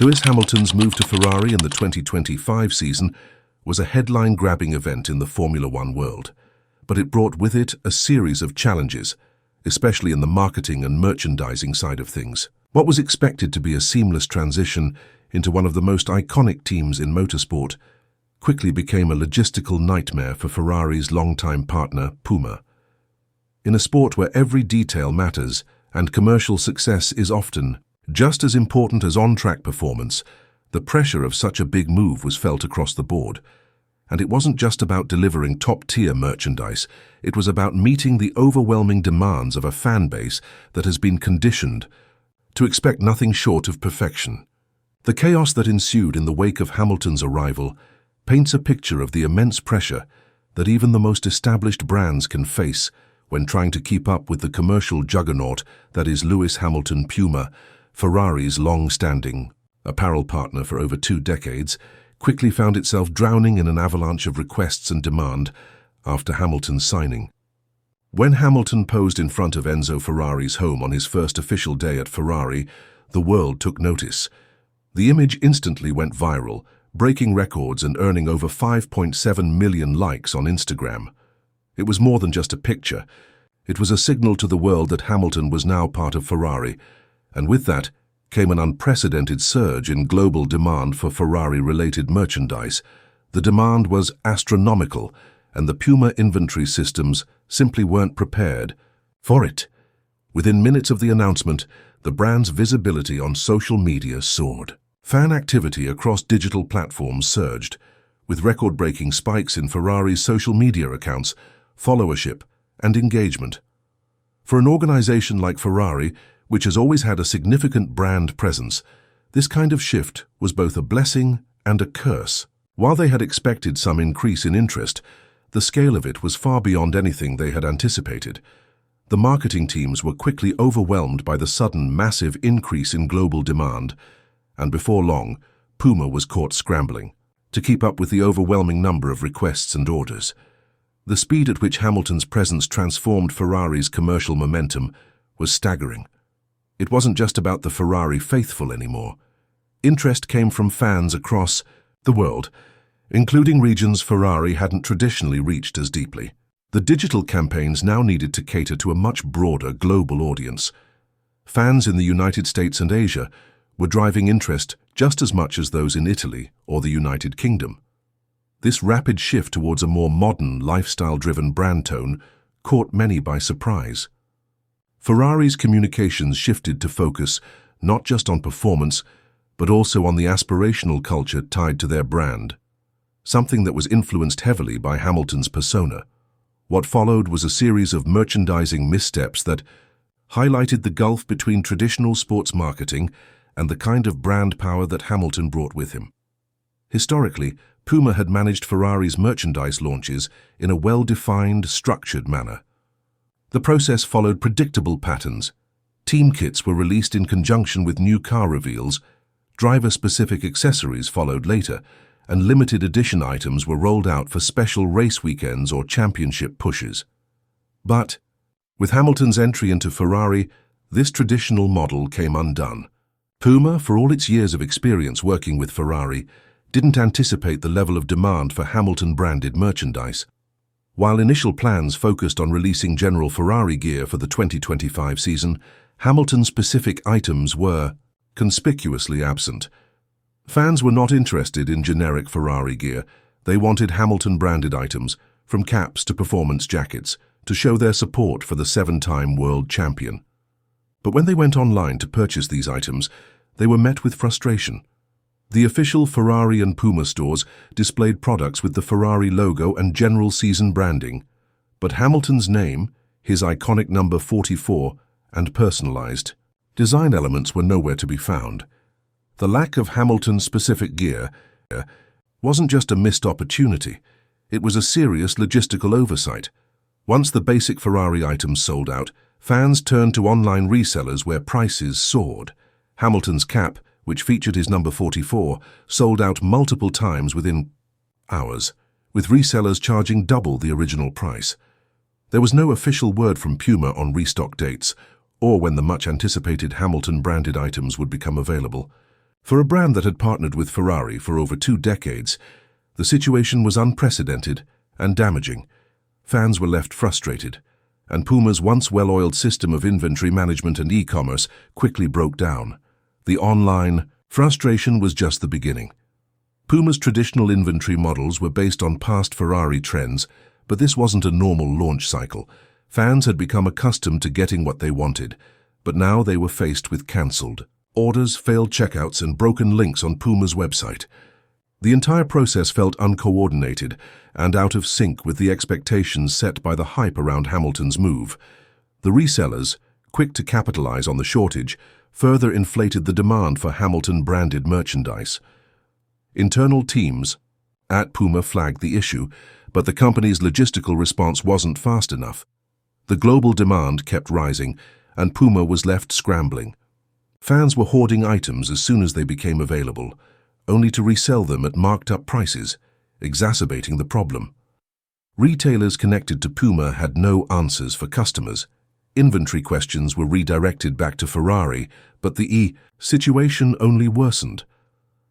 Lewis Hamilton's move to Ferrari in the 2025 season was a headline-grabbing event in the Formula One world, but it brought with it a series of challenges, especially in the marketing and merchandising side of things. What was expected to be a seamless transition into one of the most iconic teams in motorsport quickly became a logistical nightmare for Ferrari's longtime partner, Puma. In a sport where every detail matters and commercial success is often just as important as on-track performance, the pressure of such a big move was felt across the board. And it wasn't just about delivering top-tier merchandise, it was about meeting the overwhelming demands of a fan base that has been conditioned to expect nothing short of perfection. The chaos that ensued in the wake of Hamilton's arrival paints a picture of the immense pressure that even the most established brands can face when trying to keep up with the commercial juggernaut that is Lewis Hamilton Puma. Ferrari's long-standing apparel partner for over 2 decades, quickly found itself drowning in an avalanche of requests and demand after Hamilton's signing. When Hamilton posed in front of Enzo Ferrari's home on his first official day at Ferrari, the world took notice. The image instantly went viral, breaking records and earning over 5.7 million likes on Instagram. It was more than just a picture. It was a signal to the world that Hamilton was now part of Ferrari, and with that came an unprecedented surge in global demand for Ferrari-related merchandise. The demand was astronomical, and the Puma inventory systems simply weren't prepared for it. Within minutes of the announcement, the brand's visibility on social media soared. Fan activity across digital platforms surged, with record-breaking spikes in Ferrari's social media accounts, followership, and engagement. For an organization like Ferrari, which has always had a significant brand presence, this kind of shift was both a blessing and a curse. While they had expected some increase in interest, the scale of it was far beyond anything they had anticipated. The marketing teams were quickly overwhelmed by the sudden massive increase in global demand, and before long, Puma was caught scrambling to keep up with the overwhelming number of requests and orders. The speed at which Hamilton's presence transformed Ferrari's commercial momentum was staggering. It wasn't just about the Ferrari faithful anymore. Interest came from fans across the world, including regions Ferrari hadn't traditionally reached as deeply. The digital campaigns now needed to cater to a much broader global audience. Fans in the United States and Asia were driving interest just as much as those in Italy or the United Kingdom. This rapid shift towards a more modern, lifestyle-driven brand tone caught many by surprise. Ferrari's communications shifted to focus not just on performance, but also on the aspirational culture tied to their brand, something that was influenced heavily by Hamilton's persona. What followed was a series of merchandising missteps that highlighted the gulf between traditional sports marketing and the kind of brand power that Hamilton brought with him. Historically, Puma had managed Ferrari's merchandise launches in a well-defined, structured manner. The process followed predictable patterns. Team kits were released in conjunction with new car reveals, driver-specific accessories followed later, and limited edition items were rolled out for special race weekends or championship pushes. But, with Hamilton's entry into Ferrari, this traditional model came undone. Puma, for all its years of experience working with Ferrari, didn't anticipate the level of demand for Hamilton-branded merchandise. While initial plans focused on releasing general Ferrari gear for the 2025 season, Hamilton-specific items were conspicuously absent. Fans were not interested in generic Ferrari gear. They wanted Hamilton-branded items, from caps to performance jackets, to show their support for the 7-time world champion. But when they went online to purchase these items, they were met with frustration. The official Ferrari and Puma stores displayed products with the Ferrari logo and general season branding, but Hamilton's name, his iconic number 44, and personalized design elements were nowhere to be found. The lack of Hamilton-specific gear wasn't just a missed opportunity, it was a serious logistical oversight. Once the basic Ferrari items sold out, fans turned to online resellers where prices soared. Hamilton's cap, which featured his number 44, sold out multiple times within hours, with resellers charging double the original price. There was no official word from Puma on restock dates, or when the much-anticipated Hamilton-branded items would become available. For a brand that had partnered with Ferrari for over 2 decades, the situation was unprecedented and damaging. Fans were left frustrated, and Puma's once well-oiled system of inventory management and e-commerce quickly broke down. The online frustration was just the beginning. Puma's traditional inventory models were based on past Ferrari trends, but this wasn't a normal launch cycle. Fans had become accustomed to getting what they wanted, but now they were faced with cancelled orders, failed checkouts, and broken links on Puma's website. The entire process felt uncoordinated and out of sync with the expectations set by the hype around Hamilton's move. The resellers, quick to capitalize on the shortage, further inflated the demand for Hamilton-branded merchandise. Internal teams at Puma flagged the issue, but the company's logistical response wasn't fast enough. The global demand kept rising, and Puma was left scrambling. Fans were hoarding items as soon as they became available, only to resell them at marked-up prices, exacerbating the problem. Retailers connected to Puma had no answers for customers. Inventory questions were redirected back to Ferrari, but the situation only worsened.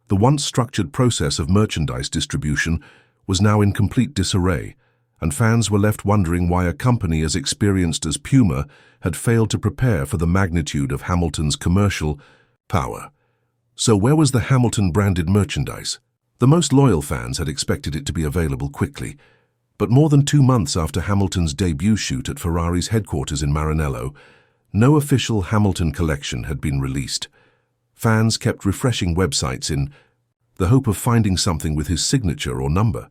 The once structured process of merchandise distribution was now in complete disarray, and fans were left wondering why a company as experienced as Puma had failed to prepare for the magnitude of Hamilton's commercial power. So where was the Hamilton-branded merchandise? The most loyal fans had expected it to be available quickly, but more than 2 months after Hamilton's debut shoot at Ferrari's headquarters in Maranello, no official Hamilton collection had been released. Fans kept refreshing websites in the hope of finding something with his signature or number.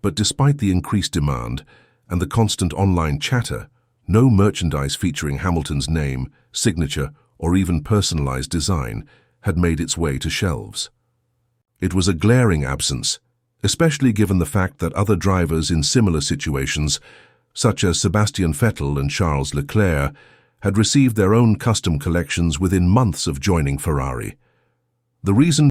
But despite the increased demand and the constant online chatter, no merchandise featuring Hamilton's name, signature, or even personalized design had made its way to shelves. It was a glaring absence, especially given the fact that other drivers in similar situations, such as Sebastian Vettel and Charles Leclerc, had received their own custom collections within months of joining Ferrari. The reason